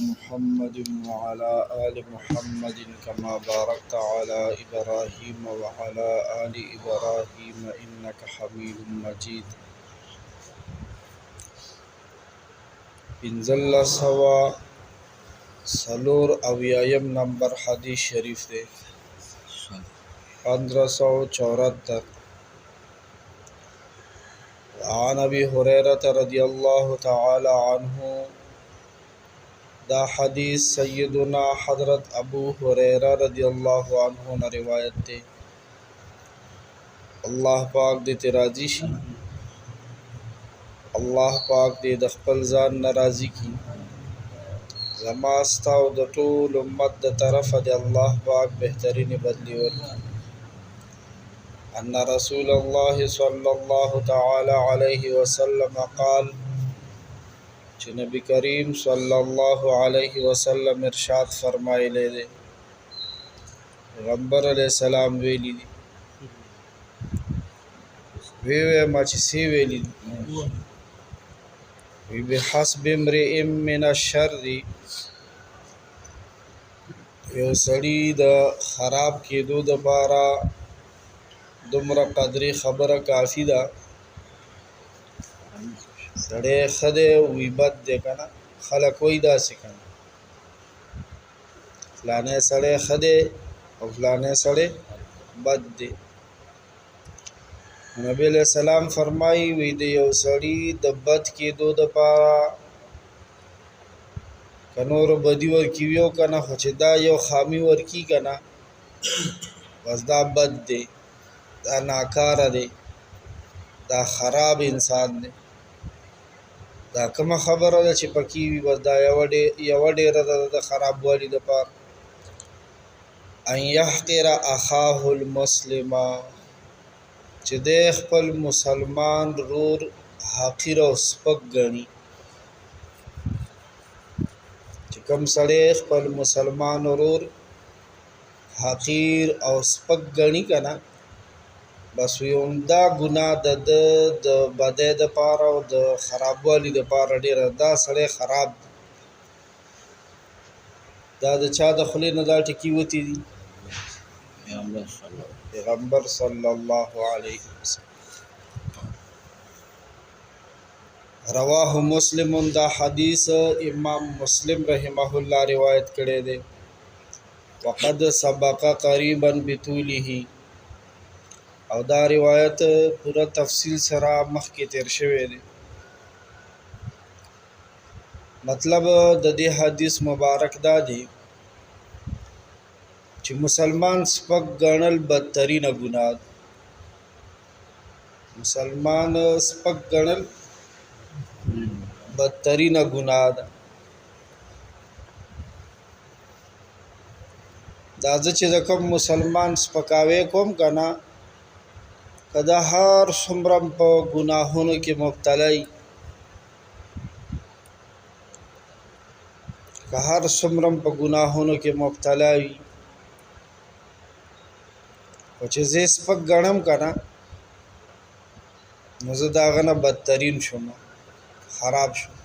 محمد وعلى آل محمد كما باركت على إبراهيم وعلى آل إبراهيم إنك حميد مجيد. انزل سوا سلور اویایم نمبر حدیث شریف دے 1574. عن ابي هريره رضي الله تعالى عنه. دا حدیث سیدنا حضرت ابو هريره رضی اللہ عنہ نے روایت دے. اللہ پاک دے راضی شي، اللہ پاک دے د خپل ځان ناراضي کی. زما ستا او د ټول امت د طرفه د الله پاک بهترین بدلی ورکړي. ان رسول الله صلی الله تعالی علیه وسلم قال، چې نبی کریم صلی الله علیه وسلم ارشاد فرمایلی دی. پیغمبر علیہ السلام ویلی دی، وی ما چې سی ویلی دی، وی بحسب امرئ من الشر، یو سړی د خراب کېدو دپاره دومره قدرې خبره کافي ده. سړی ښه دی وی بد دی که نه، خلک وایي داسې که نه، فلانی سړی ښه دی او فلانی سړی بد دی. نبی علیہ السلام فرمایي وی د یو سړي د بد کېدو دپاره که نورو بدي ورکي وي او که نه، خو چې دا یو خامي ورکي که نه، بس دا بد دی، دا ناکاره دی، دا خراب انسان دی. دا کومه خبره ده چې پکې وي، بس دا یوه ډېره ده د خرابوالي دپاره. ان یحقر اخاه المسلم، چې دی خپل مسلمان رور حقیر او سپک ګڼي. چې کوم سړی خپل مسلمان رور حقیر او سپک ګڼي که نه، بس وی عمده ګناه د ده د بدۍ دپاره او د خرابوالي دپاره ډېره، دا سړی خراب دی. دا د چا د خولې نه دا ټکي وتي دي؟ پیغمبر صلی الله علیه وسلم. رواه مسلم، دا حدیث امام مسلم رحمه الله روایت کړی دی. وقد سبق قریبا بطوله، او دا روایت پورا تفصیل سره مخکې تیر شوی دی. مطلب د دې حدیث مبارک دا دی چې مسلمان سپک ګڼل بدترینه ګناه ده. مسلمان سپک ګڼل بدترینه ګناه ده. دا زه چې د کوم مسلمان سپکاوی کوم که نه، که دا هر څومره په ګناهونو کې مبتلا وي، که هر څومره په ګناهونو کې مبتلا وي، خو چې زه سپک ګڼم که نه، نو زه د هغه نه بدترین شوم، خراب شوم.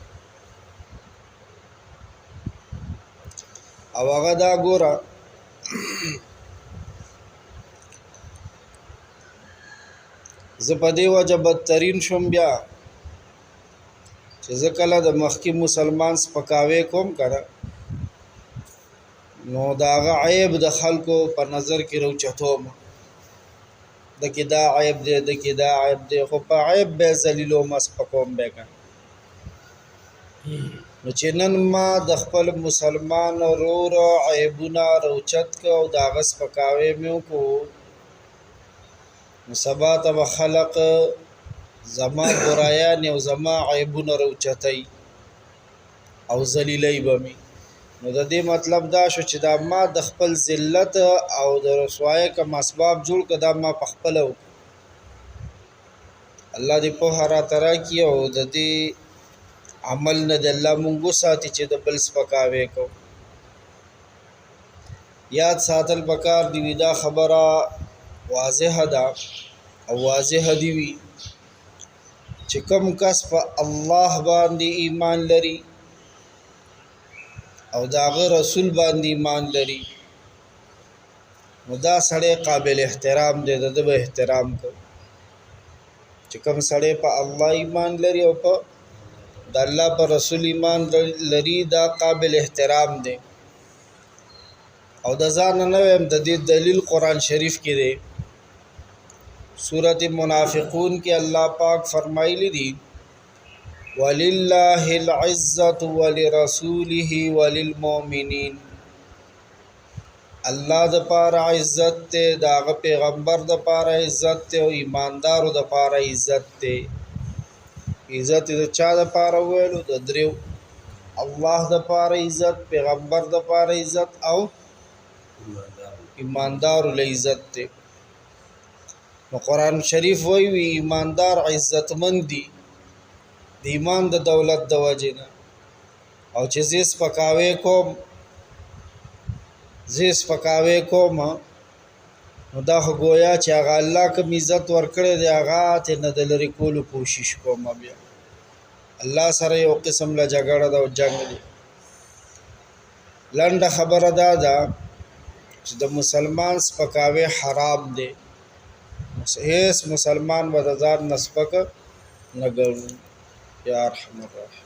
او هغه دا ګوره، زه په دې وجه بدترین شوم بیا چې زه کله د مخکې مسلمان سپکاوی کوم که نه، نو د هغه عیب د خلکو په نظر کې راوچتوم، دکې دا عیب دی، دکې دا عیب دی، خو په عیب به یې ذلیلوم، سپکوم به یې که نه. نو چې نن ما د خپل مسلمان ورور عیبونه راوچت که او د هغه سپکاوی مې وکړو، نو سبا ته به خلق زما برایانې او زما عیبونه راوچتوي او ذلیلوي به مې. نو د دې مطلب دا شو چې دا ما د خپل ذلت او د رسوایۍ کوم اسباب جوړ کړه، دا ما په خپله وکړه. الله دې پوهه راته راکړي او د دې عمل نه د الله مونږ وساتي چې د بل سپکاوی کوو. یاد ساتل پکار دی وي دا خبره واضحه ده او واضحه دی وي چې کوم کس په الله باندې ایمان لري او داغه رسول باندې ایمان لري نو دا سړی قابل احترام دی د به احترام کو چې کوم سړی په الله ایمان لري او په د الله پر رسول ایمان لري دا قابل احترام دی او د ځان نه ویم د دې دلیل قران شریف کې دی سورۃ المنافقون کې الله پاک فرمایلی دی وللہ العزة ولرسوله وللمؤمنین الله د پاره عزت ته داغه پیغمبر د پاره عزت ته او ایماندارو د پاره عزت ته عزت د چا د پاره ویلو د دریو الله د پاره عزت پیغمبر د پاره عزت او ایماندارو له عزت ته نو قران شریف وی ایماندار عزتمند دي د ایمان د دولت د وجنه او چې زیس پکاوي کوم نو دا خو گویا چې هغه الله کوم عزت ورکړي دی هغه ته نه د لری کولو کوشش کوم بیا الله سره یو قسم له جګړه دا او جنگ دی لنډه خبره ده چې د مسلمان سپکاوي حرام دی هیڅ مسلمان به د ځان نسپک نه ګڼي یا ارحم الراحمین